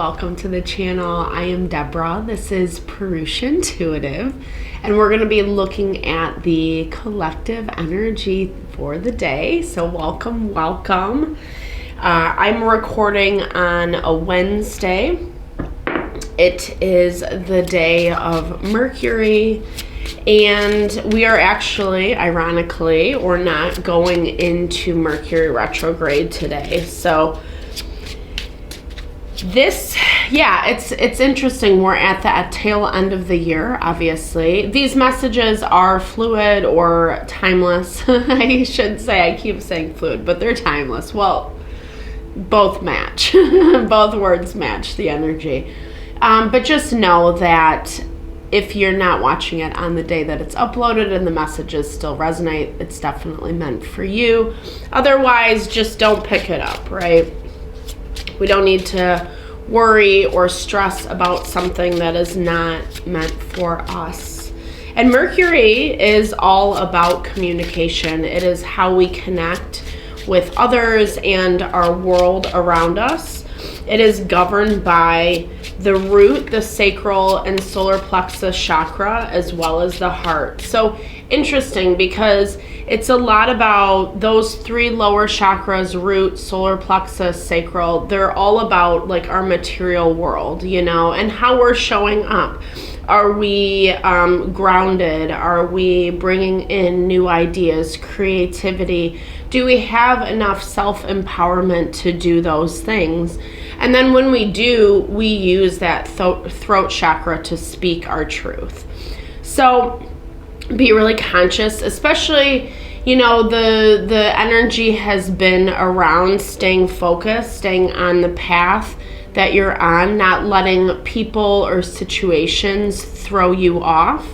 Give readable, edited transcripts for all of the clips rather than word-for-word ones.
welcome to the channel. I am Deborah. This is Purusha Intuitive, and we're going to be looking at the collective energy for the day. So welcome. I'm recording on a Wednesday. It is the day of Mercury, and we are actually, ironically or not, going into Mercury retrograde today. So it's interesting. We're at the tail end of the year, obviously. These messages are fluid or timeless. I should say, I keep saying fluid, but they're timeless. Well, both match. Both words match the energy. But just know that if you're not watching it on the day that it's uploaded and the messages still resonate, it's definitely meant for you. Otherwise, just don't pick it up, right? We don't need to worry or stress about something that is not meant for us. And Mercury is all about communication. It is how we connect with others and our world around us. It is governed by the root, the sacral, and solar plexus chakra, as well as the heart. So interesting, because it's a lot about those three lower chakras: root, solar plexus, sacral. They're all about like our material world, and how we're showing up. Are we grounded? Are we bringing in new ideas, creativity? Do we have enough self-empowerment to do those things? And then when we do, we use that throat chakra to speak our truth. So be really conscious, especially, the energy has been around staying focused, staying on the path that you're on, not letting people or situations throw you off.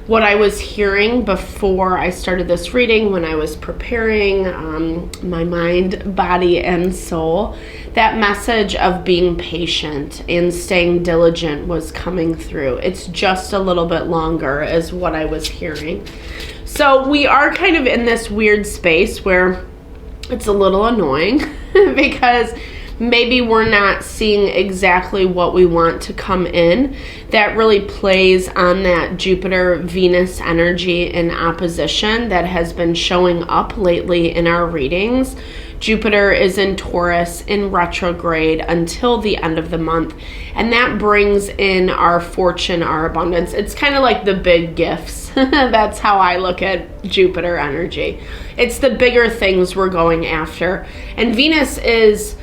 What I was hearing before I started this reading, when I was preparing my mind, body, and soul, that message of being patient and staying diligent was coming through. It's just a little bit longer is what I was hearing. So we are kind of in this weird space where it's a little annoying because maybe we're not seeing exactly what we want to come in. That really plays on that Jupiter-Venus energy in opposition that has been showing up lately in our readings. Jupiter is in Taurus in retrograde until the end of the month, and that brings in our fortune, our abundance. It's kind of like the big gifts. That's how I look at Jupiter energy. It's the bigger things we're going after. And Venus is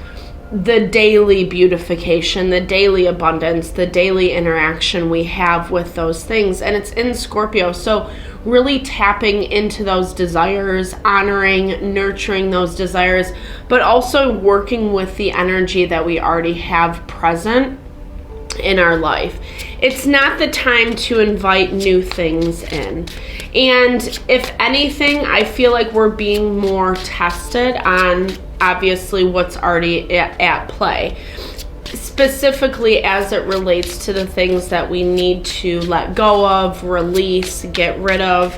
the daily beautification, the daily abundance, the daily interaction we have with those things. And it's in Scorpio. So really tapping into those desires, honoring, nurturing those desires, but also working with the energy that we already have present in our life. It's not the time to invite new things in. And if anything, I feel like we're being more tested on obviously what's already at play, specifically as it relates to the things that we need to let go of, release, get rid of,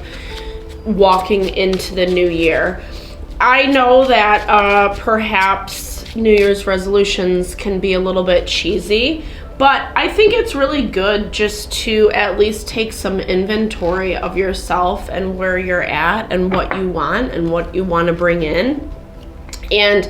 walking into the new year. I know that perhaps New Year's resolutions can be a little bit cheesy, but I think it's really good just to at least take some inventory of yourself and where you're at and what you want to bring in. And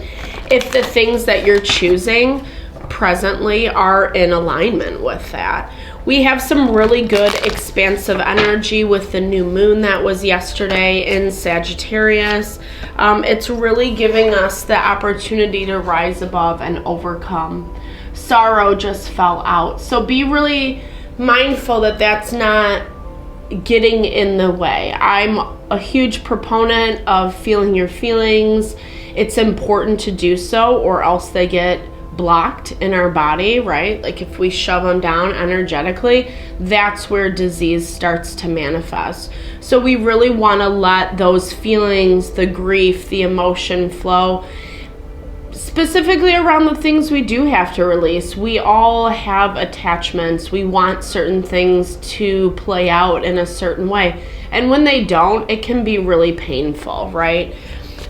if the things that you're choosing presently are in alignment with that. We have some really good expansive energy with the new moon that was yesterday in Sagittarius. It's really giving us the opportunity to rise above and overcome. Sorrow just fell out. So be really mindful that that's not getting in the way. I'm a huge proponent of feeling your feelings. It's important to do so, or else they get blocked in our body, right? Like if we shove them down energetically, that's where disease starts to manifest. So we really want to let those feelings, the grief, the emotion flow, specifically around the things we do have to release. We all have attachments. We want certain things to play out in a certain way. And when they don't, it can be really painful, right?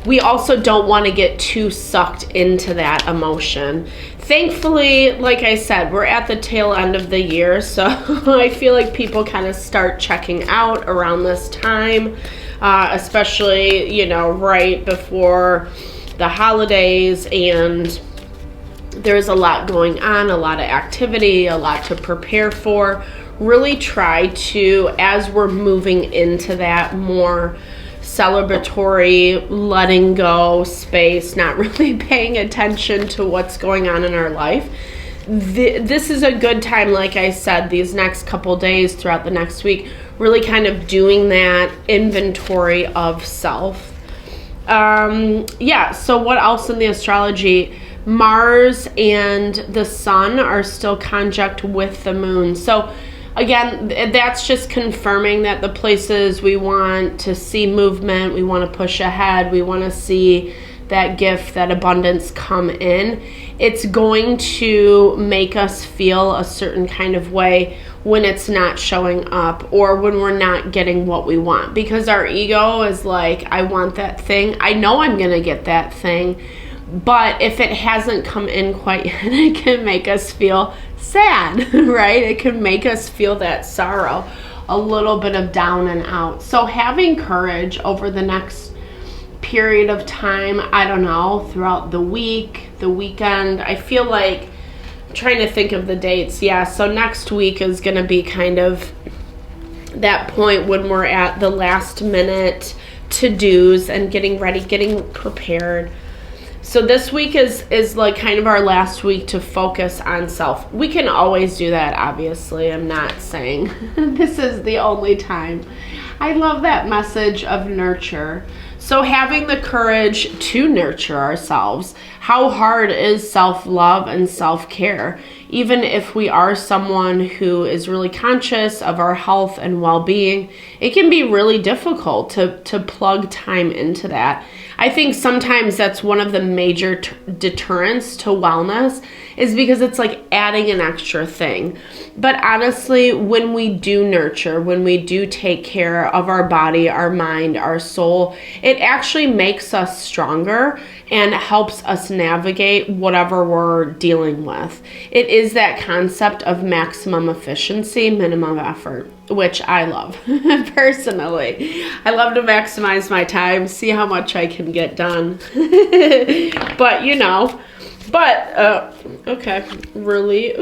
we also don't want to get too sucked into that emotion. Thankfully, like I said, we're at the tail end of the year, so I feel like people kind of start checking out around this time, especially, you know, right before the holidays, and there's a lot going on, a lot of activity, a lot to prepare for. Really try to, as we're moving into that more celebratory, letting go space, not really paying attention to what's going on in our life. This is a good time, like I said, these next couple days throughout the next week, really kind of doing that inventory of self. Yeah, so what else in the astrology? Mars and the sun are still conjunct with the moon. So again, that's just confirming that the places we want to see movement, we want to push ahead, we want to see that gift, that abundance come in. It's going to make us feel a certain kind of way when it's not showing up, or when we're not getting what we want, because our ego is like, I want that thing. I know I'm going to get that thing. But if it hasn't come in quite yet, it can make us feel sad, right? It can make us feel that sorrow, a little bit of down and out. So having courage over the next period of time, I don't know, throughout the week, the weekend, I feel like, I'm trying to think of the dates. Yeah, so next week is going to be kind of that point when we're at the last minute to-dos and getting ready, getting prepared. So this week is like kind of our last week to focus on self. We can always do that, obviously. I'm not saying this is the only time. I love that message of nurture. So having the courage to nurture ourselves. How hard is self-love and self-care? Even if we are someone who is really conscious of our health and well-being, it can be really difficult to plug time into that. I think sometimes that's one of the major deterrents to wellness, is because it's like adding an extra thing. But honestly, when we do nurture, when we do take care of our body, our mind, our soul, it actually makes us stronger and helps us navigate whatever we're dealing with. It is that concept of maximum efficiency, minimum effort, which I love personally. I love to maximize my time, see how much I can get done. But you know, okay, really,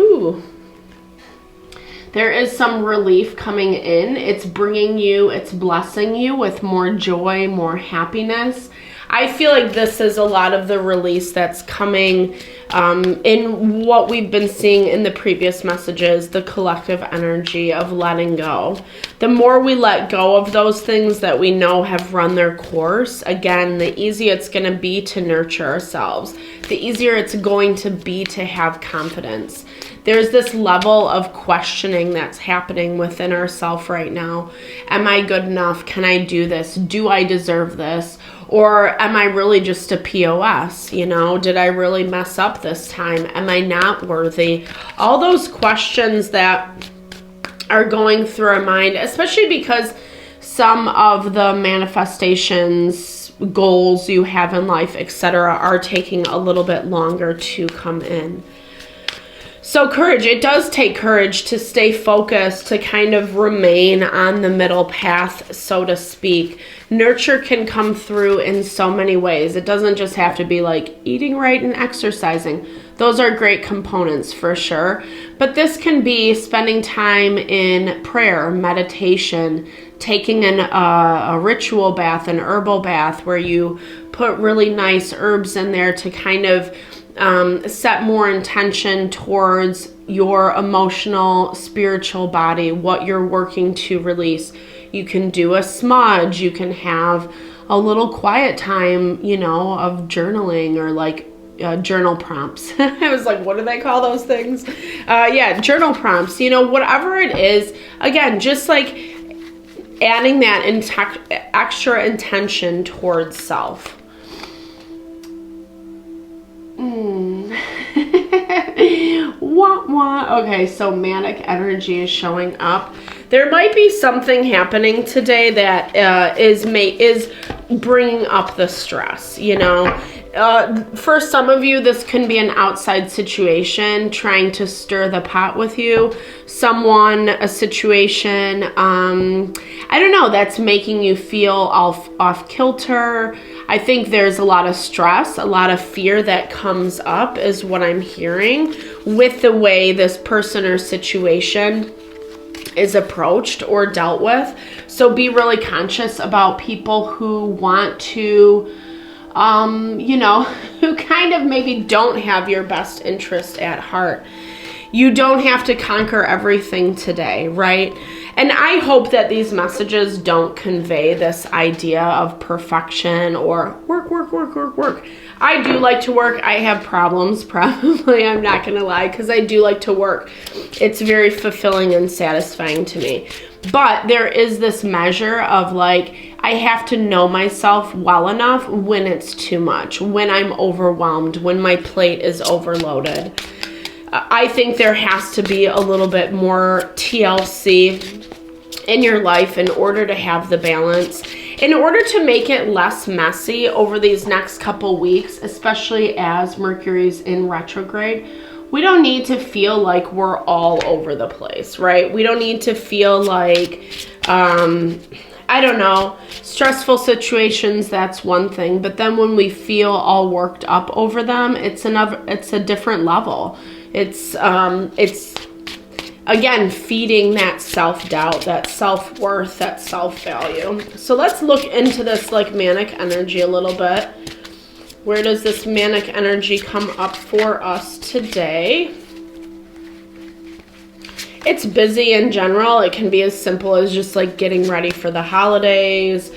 there is some relief coming in. It's bringing you, it's blessing you with more joy, more happiness. I feel like this is a lot of the release that's coming in what we've been seeing in the previous messages, the collective energy of letting go. The more we let go of those things that we know have run their course, again, the easier it's going to be to nurture ourselves. The easier it's going to be to have confidence. There's this level of questioning that's happening within ourselves right now. Am I good enough? Can I do this? Do I deserve this? Or am I really just a POS? You know, did I really mess up this time? Am I not worthy? All those questions that are going through our mind, especially because some of the manifestations, goals you have in life, etc., are taking a little bit longer to come in. So courage, it does take courage to stay focused, to kind of remain on the middle path, so to speak. Nurture can come through in so many ways. It doesn't just have to be like eating right and exercising. Those are great components for sure. But this can be spending time in prayer, meditation, taking a ritual bath, an herbal bath, where you put really nice herbs in there to kind of set more intention towards your emotional, spiritual body, what you're working to release. You can do a smudge, you can have a little quiet time, you know, of journaling, or like journal prompts. I was like, what do they call those things? Yeah, journal prompts, you know, whatever it is. Again, just like adding that extra intention towards self. Okay, so manic energy is showing up. There might be something happening today that is bringing up the stress, you know. For some of you, this can be an outside situation trying to stir the pot with you. Someone, a situation, I don't know, that's making you feel off kilter. I think there's a lot of stress, a lot of fear that comes up is what I'm hearing with the way this person or situation is approached or dealt with. So be really conscious about people who want to, you know, who kind of maybe don't have your best interest at heart. You don't have to conquer everything today, right? And I hope that these messages don't convey this idea of perfection or work. I do like to work. I have problems, probably, I'm not going to lie, because I do like to work. It's very fulfilling and satisfying to me. But there is this measure of like, I have to know myself well enough when it's too much, when I'm overwhelmed, when my plate is overloaded. I think there has to be a little bit more TLC in your life in order to have the balance, in order to make it less messy over these next couple weeks, especially as Mercury's in retrograde. We don't need to feel like we're all over the place, right? We don't need to feel like, I don't know, stressful situations, that's one thing. But then when we feel all worked up over them, it's a different level. It's again, feeding that self-doubt, that self-worth, that self-value. So let's look into this like manic energy a little bit. Where does this manic energy come up for us today? It's busy in general. It can be as simple as just like getting ready for the holidays,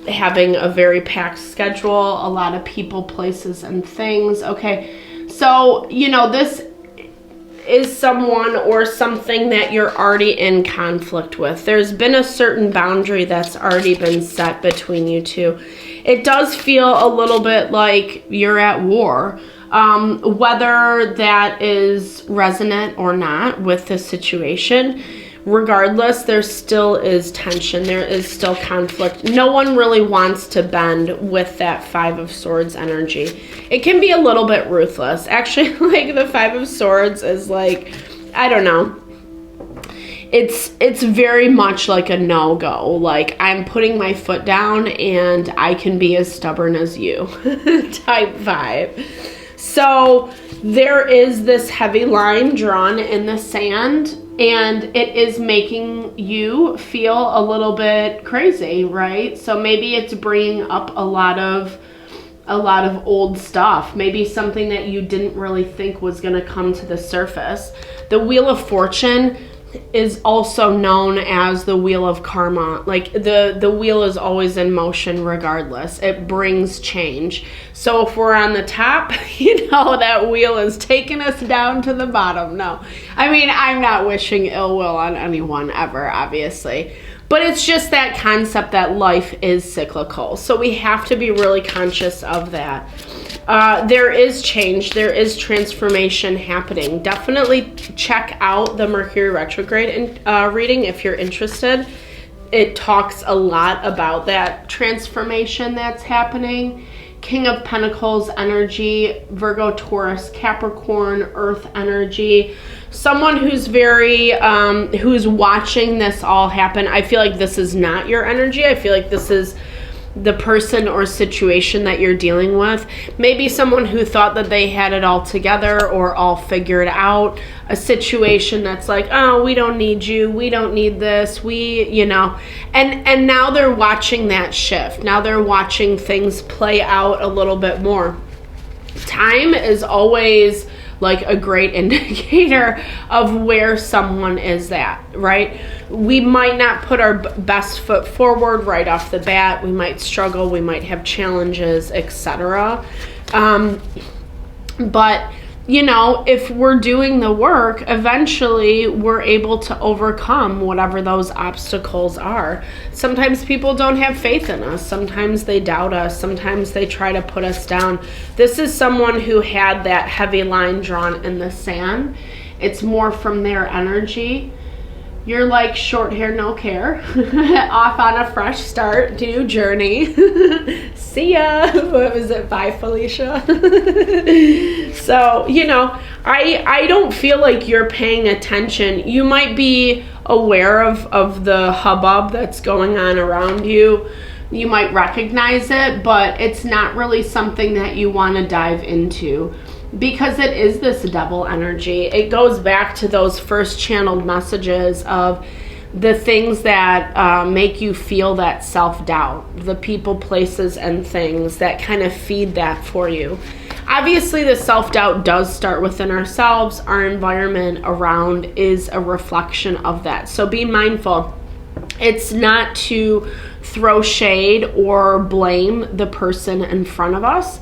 having a very packed schedule, a lot of people, places, and things. Okay, so, you know, this is someone or something that you're already in conflict with. There's been a certain boundary that's already been set between you two. It does feel a little bit like you're at war. Whether that is resonant or not with the situation, regardless, there still is tension. There is still conflict. No one really wants to bend with that Five of Swords energy. It can be a little bit ruthless. Actually, like the Five of Swords is like, I don't know. It's very much like a no-go. Like, I'm putting my foot down and I can be as stubborn as you type vibe. So there is this heavy line drawn in the sand, and it is making you feel a little bit crazy, right? So maybe it's bringing up a lot of old stuff, maybe something that you didn't really think was going to come to the surface. The Wheel of Fortune is also known as the Wheel of Karma. Like the wheel is always in motion regardless. It brings change. So if we're on the top, you know, that wheel is taking us down to the bottom. No, I mean, I'm not wishing ill will on anyone ever, obviously. But it's just that concept that life is cyclical. So we have to be really conscious of that. There is change. There is transformation happening. Definitely check out the Mercury retrograde reading if you're interested. It talks a lot about that transformation that's happening. King of Pentacles energy, Virgo, Taurus, Capricorn, Earth energy. Someone who's very, who's watching this all happen. I feel like this is not your energy. I feel like this is the person or situation that you're dealing with. Maybe someone who thought that they had it all together or all figured out. A situation that's like, oh, we don't need you. We don't need this. We, you know, and now they're watching that shift. Now they're watching things play out a little bit more. Time is always like a great indicator of where someone is at, right? We might not put our best foot forward right off the bat. We might struggle. We might have challenges, etc. But, you know, if we're doing the work, eventually we're able to overcome whatever those obstacles are. Sometimes people don't have faith in us. Sometimes they doubt us. Sometimes they try to put us down. This is someone who had that heavy line drawn in the sand. It's more from their energy. You're like short hair, no care, off on a fresh start, new journey. See ya. What was it? Bye, Felicia. So, you know, I don't feel like you're paying attention. You might be aware of the hubbub that's going on around you. You might recognize it, but it's not really something that you want to dive into, because it is this devil energy. It goes back to those first channeled messages of the things that make you feel that self-doubt, the people, places, and things that kind of feed that for you. Obviously, the self-doubt does start within ourselves. Our environment around is a reflection of that. So be mindful. It's not to throw shade or blame the person in front of us.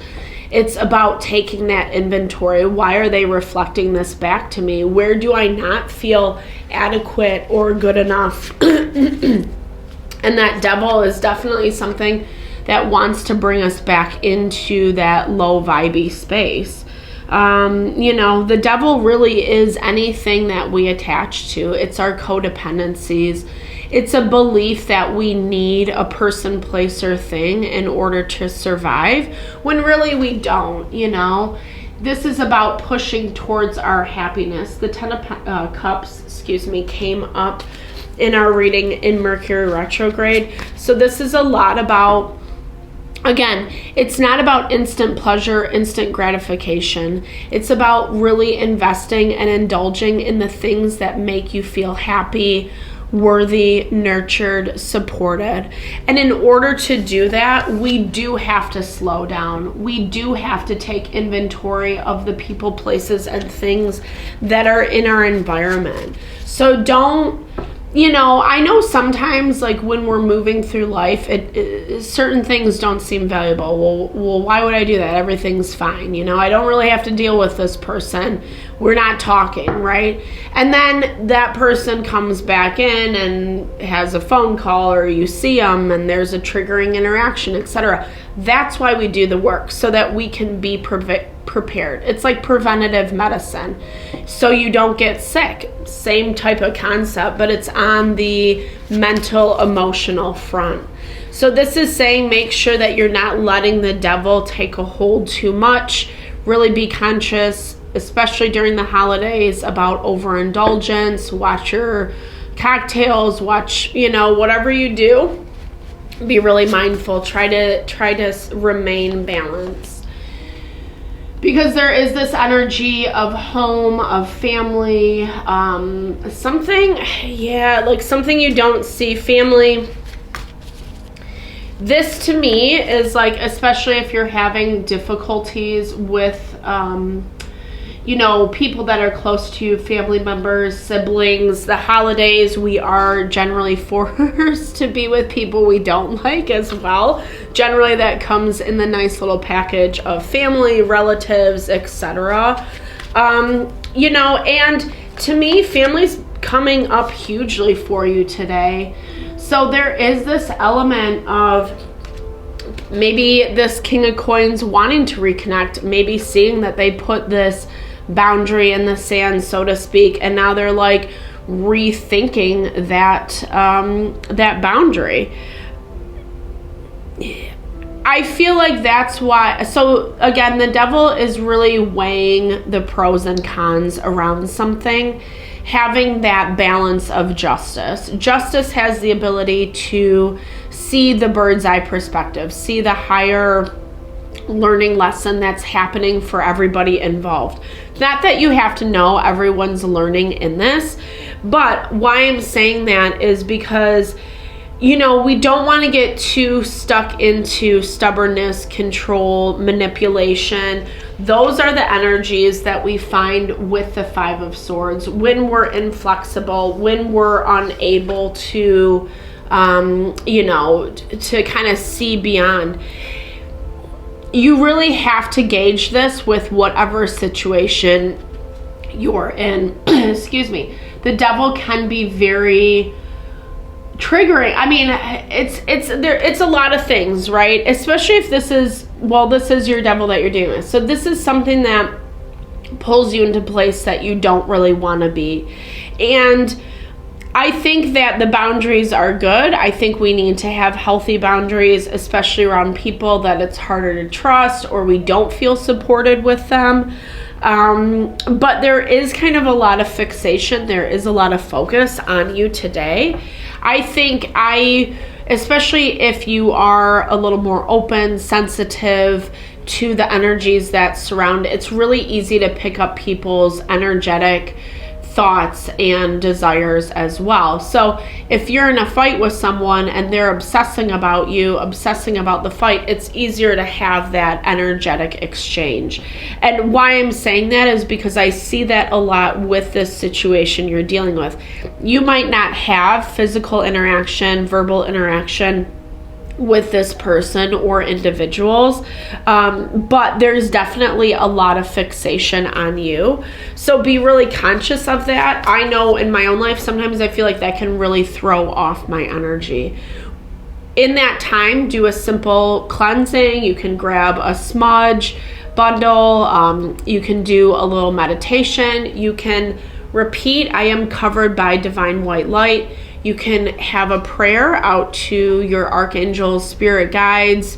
It's about taking that inventory. Why are they reflecting this back to me? Where do I not feel adequate or good enough? And that devil is definitely something that wants to bring us back into that low vibey space. You know, the devil really is anything that we attach to. It's our codependencies. It's a belief that we need a person, place, or thing in order to survive, when really we don't, you know. This is about pushing towards our happiness. The Ten of Cups, came up in our reading in Mercury retrograde. So this is a lot about, again, it's not about instant pleasure, instant gratification. It's about really investing and indulging in the things that make you feel happy, worthy, nurtured, supported. And in order to do that, we do have to slow down. We do have to take inventory of the people, places, and things that are in our environment. So don't, you know, I know sometimes, like, when we're moving through life, certain things don't seem valuable. Well, why would I do that? Everything's fine. You know, I don't really have to deal with this person. We're not talking, right? And then that person comes back in and has a phone call, or you see them and there's a triggering interaction, etc. That's why we do the work, so that we can be prepared. It's like preventative medicine, so you don't get sick. Same type of concept, but it's on the mental, emotional front. So this is saying, make sure that you're not letting the devil take a hold too much. Really be conscious, especially during the holidays, about overindulgence. Watch your cocktails, watch, you know, whatever you do, be really mindful. Try to remain balanced, because there is this energy of home, of family, something you don't see. Family, this to me is like, especially if you're having difficulties with you know, people that are close to you, family members, siblings. The holidays, we are generally forced to be with people we don't like as well. Generally, that comes in the nice little package of family, relatives, etc. You know, and to me, family's coming up hugely for you today. So there is this element of maybe this King of Coins wanting to reconnect, maybe seeing that they put this boundary in the sand, so to speak, and now they're like rethinking that that boundary. I feel like that's why. So again, the devil is really weighing the pros and cons around something, having that balance of justice. Justice has the ability to see the bird's eye perspective, see the higher learning lesson that's happening for everybody involved. Not that you have to know everyone's learning in this, but why I'm saying that is because, you know, we don't want to get too stuck into stubbornness, control, manipulation. Those are the energies that we find with the Five of Swords when we're inflexible, when we're unable to, you know, to kind of see beyond. You really have to gauge this with whatever situation you're in. Excuse me. The devil can be very triggering. I mean, it's a lot of things, right? Especially if this is your devil that you're dealing with. So this is something that pulls you into a place that you don't really want to be. And I think that the boundaries are good. I think we need to have healthy boundaries, especially around people that it's harder to trust or we don't feel supported with them. But there is kind of a lot of fixation. There is a lot of focus on you today. I think especially if you are a little more open, sensitive to the energies that surround, it's really easy to pick up people's energetic thoughts and desires as well. So if you're in a fight with someone and they're obsessing about you, obsessing about the fight, it's easier to have that energetic exchange. And why I'm saying that is because I see that a lot with this situation you're dealing with. You might not have physical interaction, verbal interaction with this person or individuals, but there's definitely a lot of fixation on you. So be really conscious of that. I know in my own life, sometimes I feel like that can really throw off my energy. In that time, do a simple cleansing. You can grab a smudge bundle. You can do a little meditation. You can repeat, I am covered by divine white light. You can have a prayer out to your archangels, spirit guides,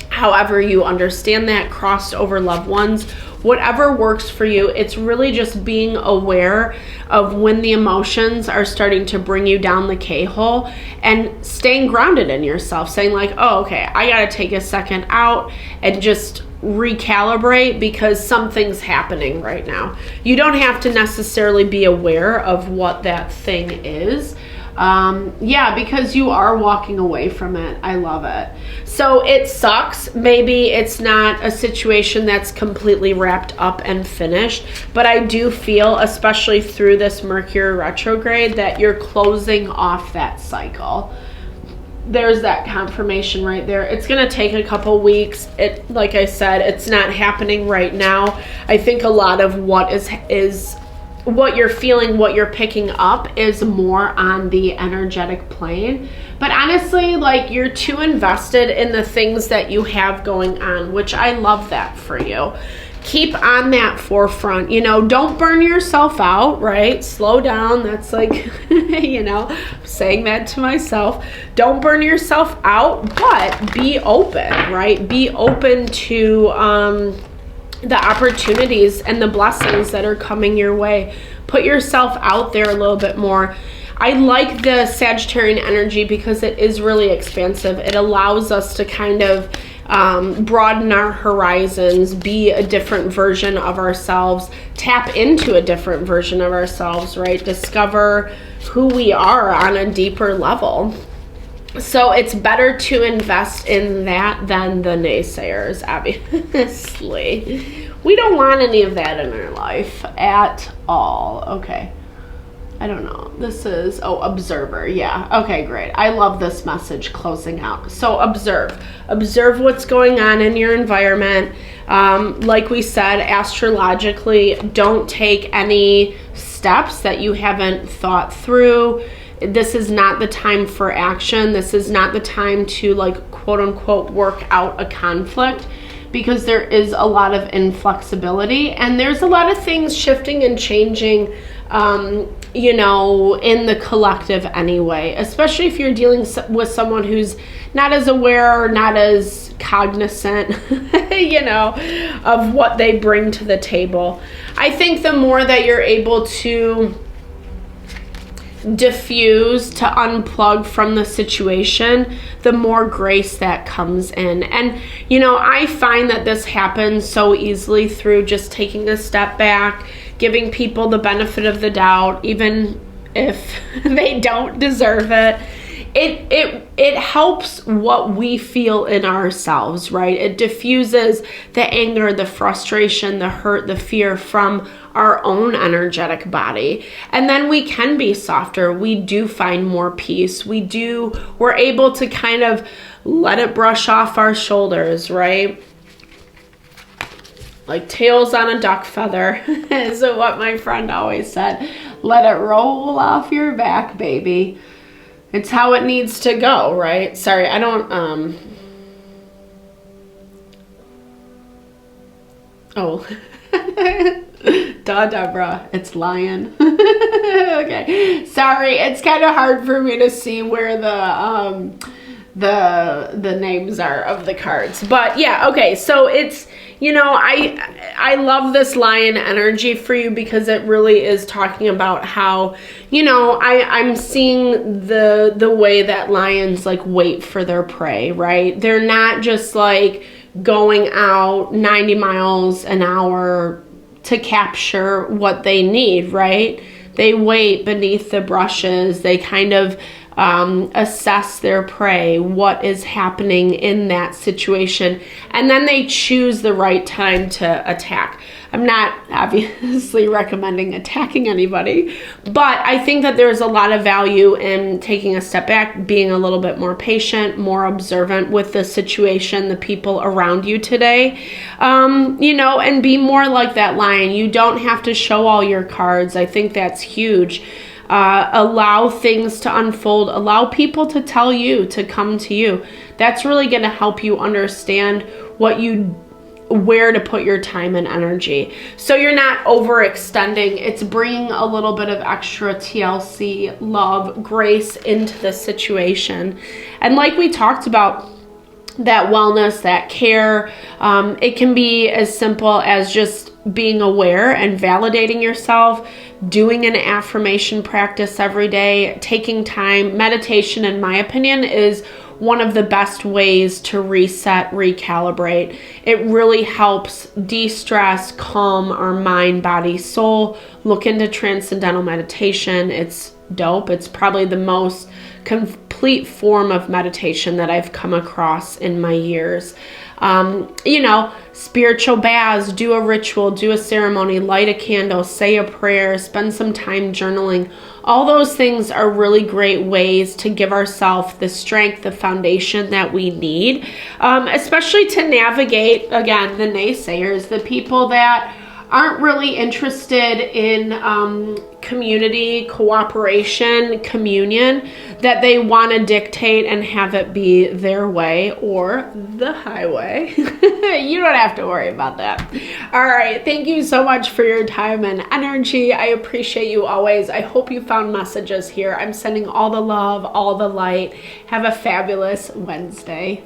however you understand that, crossed over loved ones, whatever works for you. It's really just being aware of when the emotions are starting to bring you down the K-hole and staying grounded in yourself, saying like, oh, okay, I got to take a second out and just recalibrate because something's happening right now. You don't have to necessarily be aware of what that thing is. Because you are walking away from it. I love it. So it sucks. Maybe it's not a situation that's completely wrapped up and finished, but I do feel, especially through this Mercury retrograde, that you're closing off that cycle. There's that confirmation right there. It's going to take a couple weeks. Like I said, it's not happening right now. I think a lot of what is what you're feeling, what you're picking up is more on the energetic plane. But honestly, like, you're too invested in the things that you have going on, which I love that for you. Keep on that forefront, don't burn yourself out, right? Slow down. That's like, saying that to myself. Don't burn yourself out, but be open, right? Be open to, the opportunities and the blessings that are coming your way. Put yourself out there a little bit more. I like the Sagittarian energy because it is really expansive. It allows us to kind of broaden our horizons, be a different version of ourselves, tap into a different version of ourselves, right? Discover who we are on a deeper level. So it's better to invest in that than the naysayers, obviously. We don't want any of that in our life at all. Okay. I don't know. This is, observer. Yeah. Okay, great. I love this message closing out. So observe what's going on in your environment. Like we said, astrologically, don't take any steps that you haven't thought through. This is not the time for action. This is not the time to, like, quote unquote, work out a conflict, because there is a lot of inflexibility and there's a lot of things shifting and changing, in the collective anyway, especially if you're dealing with someone who's not as aware or not as cognizant, of what they bring to the table. I think the more that you're able to diffuse, to unplug from the situation, the more grace that comes in. And I find that this happens so easily through just taking a step back, giving people the benefit of the doubt, even if they don't deserve it. It helps what we feel in ourselves, right? It diffuses the anger, the frustration, the hurt, the fear from our own energetic body. And then we can be softer. We do find more peace. We're able to kind of let it brush off our shoulders, right? Like tails on a duck feather is what my friend always said. Let it roll off your back, baby. It's how it needs to go, right? Sorry, I don't, Duh, Deborah. It's lion. Okay. Sorry, it's kind of hard for me to see where the names are of the cards. But yeah, okay. So it's, you know, I love this lion energy for you because it really is talking about how, you know, I'm seeing the way that lions like wait for their prey, right? They're not just like going out 90 miles an hour to capture what they need, right? They wait beneath the brushes. They kind of assess their prey, what is happening in that situation, and then they choose the right time to attack. I'm not obviously recommending attacking anybody, but I think that there's a lot of value in taking a step back, being a little bit more patient, more observant with the situation, the people around you today, you know, and be more like that lion. You don't have to show all your cards. I think that's huge. Allow things to unfold, allow people to tell you, to come to you. That's really going to help you understand where to put your time and energy. So you're not overextending. It's bringing a little bit of extra TLC, love, grace into the situation. And like we talked about, that wellness, that care, it can be as simple as just being aware and validating yourself, doing an affirmation practice every day, taking time. Meditation, in my opinion, is one of the best ways to reset, recalibrate. It really helps de-stress, calm our mind, body, soul. Look into transcendental meditation. It's dope. It's probably the most complete form of meditation that I've come across in my years. You know, spiritual baths, do a ritual, do a ceremony, light a candle, say a prayer, spend some time journaling. All those things are really great ways to give ourselves the strength, the foundation that we need, especially to navigate, again, the naysayers, the people that aren't really interested in community, cooperation, communion, that they want to dictate and have it be their way or the highway. You don't have to worry about that. All right. Thank you so much for your time and energy. I appreciate you always. I hope you found messages here. I'm sending all the love, all the light. Have a fabulous Wednesday.